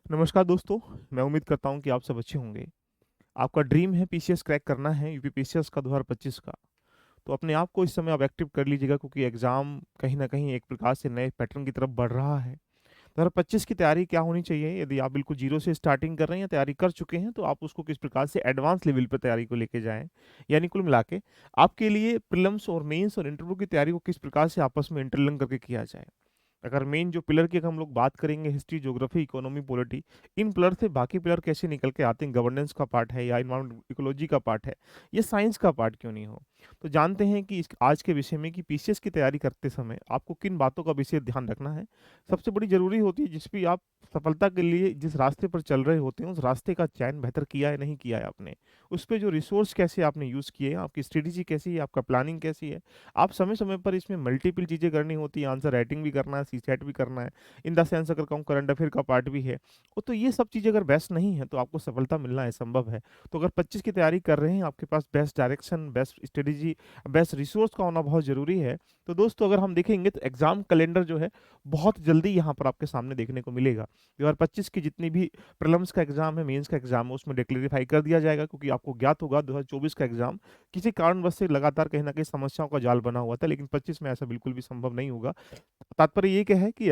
नमस्कार दोस्तों, मैं उम्मीद करता हूँ कि आप सब अच्छे होंगे। आपका ड्रीम है पीसीएस क्रैक करना है, यूपी पीसीएस का 2025 का। तो अपने आप को इस समय आप एक्टिव कर लीजिएगा क्योंकि एग्ज़ाम कहीं न कहीं एक प्रकार से नए पैटर्न की तरफ बढ़ रहा है। 2025 की तैयारी क्या होनी चाहिए? यदि आप बिल्कुल ज़ीरो से स्टार्टिंग कर रहे हैं या तैयारी कर चुके हैं, तो आप उसको किस प्रकार से एडवांस लेवल पे तैयारी को लेके जाएँ। यानी कुल मिला के आपके लिए प्रीलिम्स और मेंस और इंटरव्यू की तैयारी को किस प्रकार से आपस में इंटरलिंक करके किया जाए। अगर मेन जो पिलर की अगर हम लोग बात करेंगे हिस्ट्री, ज्योग्राफी, इकोनॉमी, पॉलिटी, इन पिलर से बाकी पिलर कैसे निकल के आते हैं, गवर्नेंस का पार्ट है या एनवायरमेंट इकोलॉजी का पार्ट है, ये साइंस का पार्ट क्यों नहीं हो? तो जानते हैं कि इस आज के विषय में कि पीसीएस की तैयारी करते समय आपको किन बातों का विशेष ध्यान रखना है। सबसे बड़ी ज़रूरी होती है जिस भी आप सफलता के लिए जिस रास्ते पर चल रहे होते हैं, उस रास्ते का चयन बेहतर किया है, नहीं किया है आपने। उस पे जो रिसोर्स कैसे आपने यूज़ किए हैं, आपकी स्ट्रेटेजी कैसी है, आपका प्लानिंग कैसी है। आप समय-समय पर इसमें मल्टीपल चीज़ें करनी होती हैं, आंसर राइटिंग भी करना है, सीसैट भी करना है, इन द सेंस अगर कहूँ करंट अफेयर का पार्ट भी है। तो ये सब चीज़ें अगर बेस्ट नहीं है, तो आपको सफलता मिलना असंभव है। तो अगर 25 की तैयारी कर रहे हैं, आपके पास best direction, best strategy, best resource का होना बहुत ज़रूरी है। तो दोस्तों अगर हम देखेंगे तो एग्ज़ाम कैलेंडर जो है, बहुत जल्दी यहाँ पर आपके सामने देखने को मिलेगा। 2025 की जितनी भी प्रीलिम्स का एग्ज़ाम है, मेंस का एग्ज़ाम है, उसमें डिक्लेरिफ़ाई कर दिया जाएगा क्योंकि आपको ज्ञात होगा 2024 का एग्ज़ाम किसी कारणवश से लगातार कहीं न कहीं समस्याओं का जाल बना हुआ था, लेकिन 25 में ऐसा बिल्कुल भी संभव नहीं होगा। तात्पर्य ये क्या है कि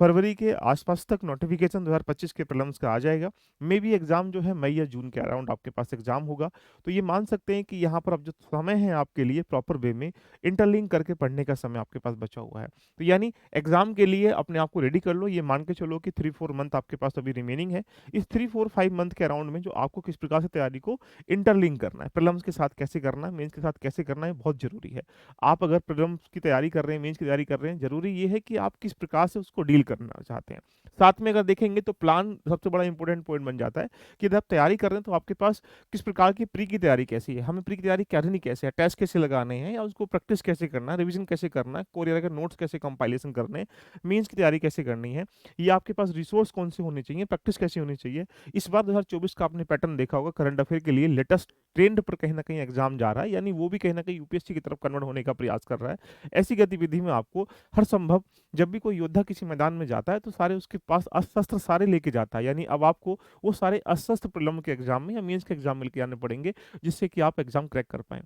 फरवरी के आसपास तक नोटिफ़िकेशन 2025 के प्रीलिम्स का आ जाएगा। मे बी एग्ज़ाम जो है मई या जून के अराउंड आपके पास एग्ज़ाम होगा। तो ये मान सकते हैं कि यहाँ पर अब जो समय है आपके लिए प्रॉपर वे में इंटरलिंक करके पढ़ने का समय आपके पास बचा हुआ है। तो यानी एग्ज़ाम के लिए अपने आप को रेडी कर लो, ये मान के चलो कि 3-4 मंथ आपके पास अभी रिमेनिंग है। इस 3-4-5 मंथ के अराउंड में जो आपको किस प्रकार से तैयारी को इंटरलिंक करना है, प्रीलिम्स के साथ कैसे करना है, मेंस के साथ कैसे करना है, बहुत ज़रूरी है। आप अगर प्रीलिम्स की तैयारी कर रहे हैं, मेंस की तैयारी कर रहे हैं, ज़रूरी ये है कि आप किस प्रकार से उसको डील करना चाहते हैं। साथ में अगर देखेंगे तो प्लान सबसे बड़ा इंपॉर्टेंट पॉइंट बन जाता है कि जब आप तैयारी कर रहे हैं तो आपके पास किस प्रकार की प्री की तैयारी कैसी है, हमें प्री की तैयारी करनी कैसे है, टेस्ट कैसे लगाने हैं या उसको प्रैक्टिस कैसे करना है, रिवीजन कैसे करना है, कोरियर के नोट्स कैसे कंपाइलेशन करने हैं, मेंस की तैयारी कैसे करनी है, ये आपके पास रिसोर्स कौन से होने चाहिए, प्रैक्टिस कैसी होनी चाहिए। इस बार 2024 का आपने पैटर्न देखा होगा करंट अफेयर के लिए लेटेस्ट ट्रेंड पर कहीं न कहीं एग्ज़ाम जा रहा है, यानी वो भी कहीं न कहीं यूपीएससी की तरफ कन्वर्ट होने का प्रयास कर रहा है। ऐसी गतिविधि में आपको हर संभव जब भी कोई योद्धा किसी मैदान में जाता है, तो सारे उसके पास अस्त्र-शस्त्र सारे लेके जाता है। यानी अब आपको वो सारे अस्त्र-शस्त्र प्रीलिम के एग्ज़ाम में या मेंस के एग्ज़ाम में लेके आने पड़ेंगे, जिससे कि आप एग्ज़ाम क्रैक कर पाएँ।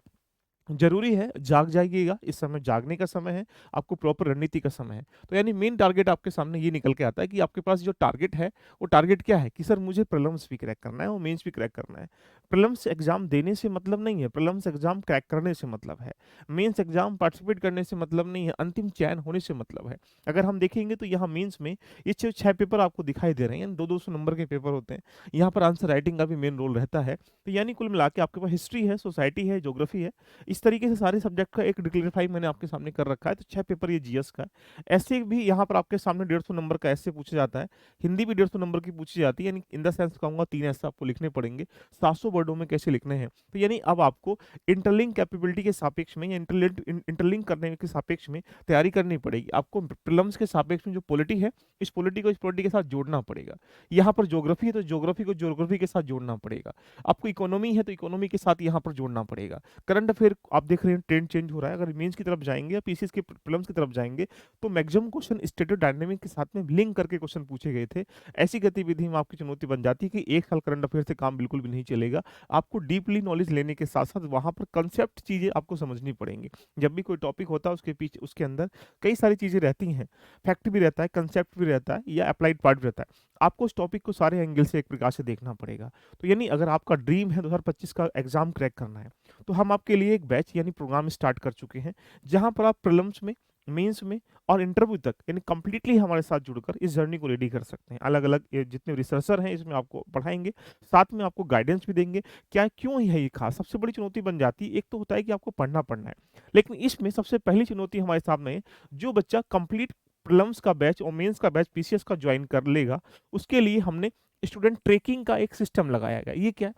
ज़रूरी है, जाग जाइएगा, इस समय जागने का समय है, आपको प्रॉपर रणनीति का समय है। तो यानी मेन टारगेट आपके सामने ये निकल के आता है कि आपके पास जो टारगेट है, वो टारगेट क्या है कि सर मुझे प्रीलिम्स भी क्रैक करना है और मेंस भी क्रैक करना है। प्रीलिम्स एग्ज़ाम देने से मतलब नहीं है, प्रीलिम्स एग्ज़ाम क्रैक करने से मतलब है। मेंस एग्ज़ाम पार्टिसिपेट करने से मतलब नहीं है, अंतिम चयन होने से मतलब है। अगर हम देखेंगे तो यहाँ मेंस में ये 6 पेपर आपको दिखाई दे रहे हैं, 2-200 नंबर के पेपर होते हैं। यहाँ पर आंसर राइटिंग का भी मेन रोल रहता है। तो यानी कुल मिला के आपके पास हिस्ट्री है, सोसाइटी है, ज्योग्राफी है, इस तरीके से सारे सब्जेक्ट का एक डिक्लेरिफाई मैंने आपके सामने कर रखा है, तो 6 पेपर ये जीएस का है। ऐसे भी यहाँ पर आपके सामने 150 नंबर का ऐसे पूछा जाता है, हिंदी भी 150 नंबर की पूछी जाती है, यानी इन द सेंस कहूँगा 3 ऐसे आपको लिखने पड़ेंगे, 700 वर्डों में कैसे लिखने हैं। तो यानी अब आपको इंटरलिंक कैपेबिलिटी के सापेक्ष में या इंटरलिंक करने के सापेक्ष में तैयारी करनी पड़ेगी। आपको प्रीलिम्स के सापेक्ष में जो पॉलिटी है, इस पॉलिटी को इस पॉलिटी के साथ जोड़ना पड़ेगा। यहाँ पर ज्योग्राफी है, तो ज्योग्राफी को ज्योग्राफी के साथ जोड़ना पड़ेगा। आपको इकोनॉमी है, तो इकोनॉमी के साथ यहाँ पर जोड़ना पड़ेगा। करंट अफेयर आप देख रहे हैं ट्रेंड चेंज हो रहा है। अगर मेंस की तरफ जाएँगे या पीसीएस के प्रीलिम्स की तरफ जाएँगे, तो मैक्सिमम क्वेश्चन स्टैटिक डायनामिक के साथ में लिंक करके क्वेश्चन पूछे गए थे। ऐसी गतिविधि में आपकी चुनौती बन जाती है कि 1 साल करंट अफेयर से काम बिल्कुल भी नहीं चलेगा। आपको डीपली नॉलेज लेने के साथ-साथ वहाँ पर कांसेप्ट चीज़ें आपको समझनी पड़ेंगी। जब भी कोई टॉपिक होता है उसके पीछे उसके अंदर कई सारी चीज़ें रहती हैं। फैक्ट भी रहता है, कांसेप्ट भी रहता है या एप्लाइड पार्ट भी रहता है। आपको उस टॉपिक को सारे एंगल से एक प्रकार से देखना पड़ेगा। तो यानी अगर आपका ड्रीम है 2025 का एग्ज़ाम क्रैक करना है, तो हम आपके लिए एक बैच यानी प्रोग्राम स्टार्ट कर चुके हैं, जहाँ पर आप प्रीलिम्स में, मेंस में और इंटरव्यू तक यानी कंप्लीटली हमारे साथ जुड़कर इस जर्नी को रेडी कर सकते हैं। अलग-अलग ये जितने रिसर्चर हैं इसमें आपको पढ़ाएँगे, साथ में आपको गाइडेंस भी देंगे, क्या क्यों है ये खास? सबसे बड़ी चुनौती बन जाती है, एक तो होता है कि आपको पढ़ना है, लेकिन इसमें सबसे पहली चुनौती हमारे सामने है, जो बच्चा कंप्लीट प्रीलिम्स का बैच और मेंस का बैच पीसीएस का जॉइन कर लेगा, उसके लिए हमने स्टूडेंट ट्रैकिंग का एक सिस्टम लगाया गया। ये क्या है?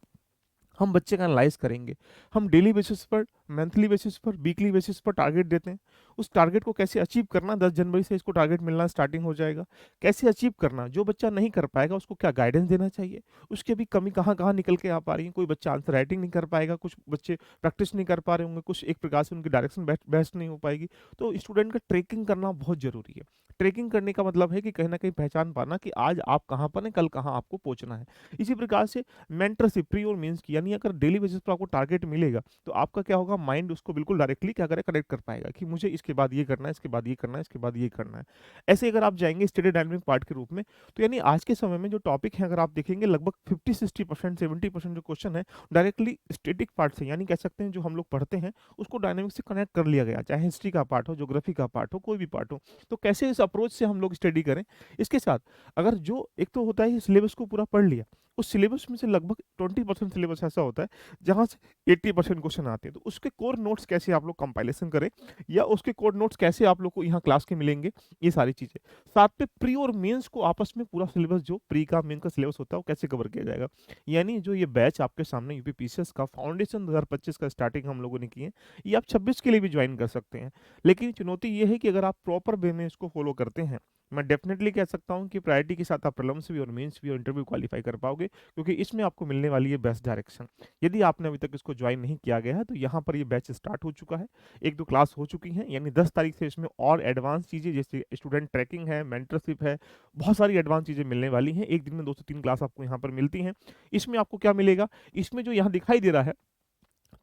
हम बच्चे का एनालाइज़ करेंगे। हम डेली बेसिस पर मंथली बेसिस पर, वीकली बेसिस पर टारगेट देते हैं। उस टारगेट को कैसे अचीव करना, 10 जनवरी से इसको टारगेट मिलना स्टार्टिंग हो जाएगा। कैसे अचीव करना, जो बच्चा नहीं कर पाएगा उसको क्या गाइडेंस देना चाहिए, उसकी भी कमी कहाँ-कहाँ निकल के आ पा रही है। कोई बच्चा आंसर राइटिंग नहीं कर पाएगा, कुछ बच्चे प्रैक्टिस नहीं कर पा रहे होंगे, कुछ एक प्रकार से उनकी डायरेक्शन बेस्ट नहीं हो पाएगी। तो स्टूडेंट का ट्रैकिंग करना बहुत ज़रूरी है। ट्रैकिंग करने का मतलब है कि कहीं न कहीं पहचान पाना कि आज आप कहाँ पर हैं, कल कहाँ आपको पहुँचना है। इसी प्रकार से मेंटरशिप प्री और मेंस की, यानी अगर डेली बेसिस पर आपको टारगेट मिलेगा, तो आपका क्या होगा, माइंड उसको बिल्कुल डायरेक्टली क्या करे, कनेक्ट कर पाएगा कि मुझे इसके बाद ये करना है, इसके बाद ये करना है, इसके बाद ये करना है। ऐसे अगर आप जाएँगे स्टडी डायनामिक पार्ट के रूप में, तो यानी आज के समय में जो टॉपिक है अगर आप देखेंगे लगभग 50-60%, 70% जो क्वेश्चन है डायरेक्टली स्टैटिक पार्ट से, यानी कह सकते हैं जो हम लोग पढ़ते हैं उसको डायनामिक से कनेक्ट कर लिया गया, चाहे हिस्ट्री का पार्ट हो, ज्योग्राफी का पार्ट हो, कोई भी पार्ट हो। तो कैसे इस अप्रोच से हम लोग स्टडी करें, इसके साथ अगर जो एक तो होता है सिलेबस को पूरा पढ़ लिया, उस सिलेबस में से लगभग 20% सिलेबस ऐसा होता है जहाँ से 80% क्वेश्चन आते हैं, तो उसके कोर नोट्स कैसे आप लोग कंपाइलेशन करें, या उसके कोर नोट्स कैसे आप लोग को यहाँ क्लास के मिलेंगे, ये सारी चीज़ें। साथ पे प्री और मेंस को आपस में पूरा सिलेबस, जो प्री का मेन का सिलेबस होता है वो कैसे कवर किया जाएगा। यानी जो ये बैच आपके सामने यूपीपीसीएस का फाउंडेशन 2025 का स्टार्टिंग हम लोगों ने की है, ये आप 26 के लिए भी ज्वाइन कर सकते हैं। लेकिन चुनौती ये है कि अगर आप प्रॉपर वे में इसको फॉलो करते हैं, मैं डेफिनेटली कह सकता हूँ कि प्रायोरिटी के साथ आप प्रीलिम्स भी और मेंस भी और इंटरव्यू क्वालिफाई कर पाओगे, क्योंकि इसमें आपको मिलने वाली है बेस्ट डायरेक्शन। यदि आपने अभी तक इसको ज्वाइन नहीं किया गया है, तो यहाँ पर ये बैच स्टार्ट हो चुका है, 1-2 क्लास हो चुकी हैं, यानी 10 तारीख से इसमें और एडवांस चीज़ें जैसे स्टूडेंट ट्रैकिंग है, मेंटरशिप है, बहुत सारी एडवांस चीज़ें मिलने वाली हैं। एक दिन में 2 से 3 क्लास आपको यहाँ पर मिलती हैं। इसमें आपको क्या मिलेगा, इसमें जो यहाँ दिखाई दे रहा है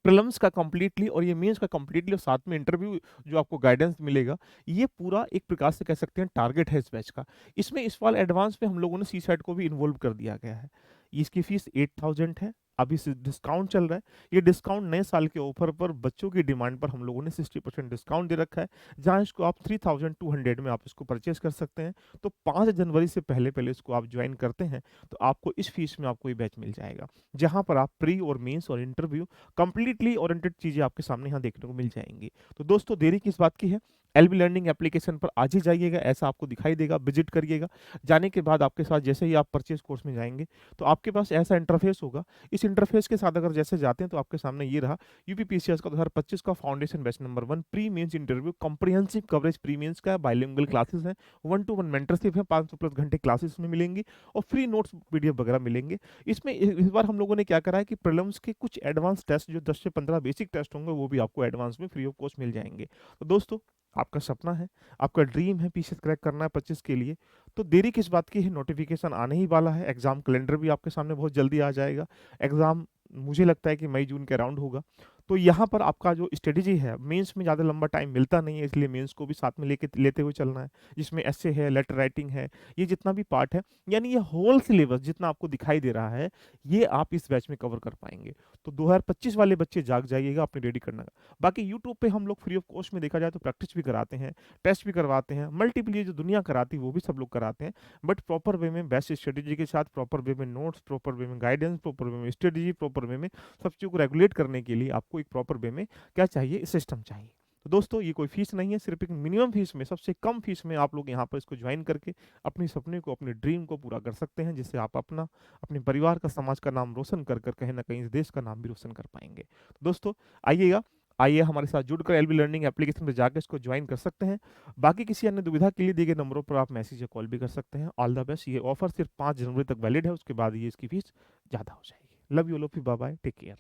प्रीलिम्स का कंप्लीटली और ये मेंस का कंप्लीटली और साथ में इंटरव्यू जो आपको गाइडेंस मिलेगा, ये पूरा एक प्रकार से कह सकते हैं टारगेट है इस बैच का। इसमें इस बार एडवांस में हम लोगों ने सीसैट को भी इन्वॉल्व कर दिया गया है। इसकी फीस 8000 है, अभी से डिस्काउंट चल रहा है। ये डिस्काउंट नए साल के ऑफर पर बच्चों की डिमांड पर हम लोगों ने 60% डिस्काउंट दे रखा है, जहाँ इसको आप 3200 में आप इसको परचेज कर सकते हैं। तो 5 जनवरी से पहले-पहले इसको आप ज्वाइन करते हैं, तो आपको इस फीस में आपको ये बैच मिल जाएगा, जहाँ पर आप प्री और मेंस और इंटरव्यू कंप्लीटली ओरिएंटेड चीज़ें आपके सामने यहाँ देखने को मिल जाएँगी। तो दोस्तों देरी किस बात की है? एलबी लर्निंग एप्लीकेशन पर आज ही जाइएगा, ऐसा आपको दिखाई देगा, विजिट करिएगा। जाने के बाद आपके साथ जैसे ही आप परचेज़ कोर्स में जाएँगे, तो आपके पास ऐसा इंटरफ़ेस होगा। इस इंटरफ़ेस के साथ अगर जैसे जाते हैं तो आपके सामने ये रहा यूपीपीसीएस का 2025 का foundation batch number 1 pre mains interview comprehensive coverage pre mains का बाइलिंगुअल क्लासेस हैं, 1 टू 1 मेंटरशिप है, 500 प्लस घंटे क्लासेस में मिलेंगी और फ्री नोट्स पीडीएफ वगैरह मिलेंगे। इसमें इस बार हम लोगों ने क्या करा है कि प्रीलिम्स के कुछ एडवांस टेस्ट जो 10 से 15 बेसिक टेस्ट होंगे वो भी आपको एडवांस में फ्री ऑफ कॉस्ट मिल जाएँगे। तो दोस्तों आपका सपना है, आपका ड्रीम है पीसीएस क्रैक करना है 25 के लिए, तो देरी किस बात की है, नोटिफ़िकेशन आने ही वाला है, एग्ज़ाम कैलेंडर भी आपके सामने बहुत जल्दी आ जाएगा। एग्ज़ाम मुझे लगता है कि मई-जून के अराउंड होगा। तो यहाँ पर आपका जो स्ट्रेटेजी है, मेंस में ज़्यादा लंबा टाइम मिलता नहीं है, इसलिए मेंस को भी साथ में लेते हुए चलना है, जिसमें एस्से है, लेटर राइटिंग है, ये जितना भी पार्ट है, यानी ये होल सिलेबस जितना आपको दिखाई दे रहा है, ये आप इस बैच में कवर कर पाएँगे। तो 2025 वाले बच्चे जाग जाइएगा अपनी रेडी करना। बाकी यूट्यूब पे हम लोग फ्री ऑफ कॉस्ट में देखा जाए तो प्रैक्टिस भी कराते हैं, टेस्ट भी करवाते हैं, मल्टीपल ये जो दुनिया कराती है वो भी सब लोग कराते हैं। बट प्रॉपर वे में बेस्ट स्ट्रेटेजी के साथ, प्रॉपर वे में नोट्स, प्रॉपर वे में गाइडेंस, प्रॉपर वे में स्ट्रेटेजी, प्रॉपर वे में सब चीज़ों को रेगुलेट करने के लिए आपको एक प्रॉपर वे में क्या चाहिए, सिस्टम चाहिए। तो दोस्तों ये कोई फीस नहीं है, सिर्फ एक मिनिमम फीस में, सबसे कम फीस में आप लोग यहाँ पर इसको ज्वाइन करके अपने सपने को, अपने ड्रीम को पूरा कर सकते हैं, जिससे आप अपना, अपने परिवार का, समाज का नाम रोशन कर कर कहीं न कहीं इस देश का नाम भी रोशन कर पाएँगे। तो दोस्तों आइएगा, आइए हमारे साथ जुड़कर एलबी लर्निंग एप्लीकेशन पे जाकर इसको ज्वाइन कर सकते हैं। बाकी किसी अन्य दुविधा के लिए दिए गए नंबरों पर आप मैसेज या कॉल भी कर सकते हैं। All the best. ये ऑफर सिर्फ 5 जनवरी तक वैलिड है, उसके बाद ये इसकी फीस ज़्यादा हो जाएगी। Love you all of you, bye bye, take care.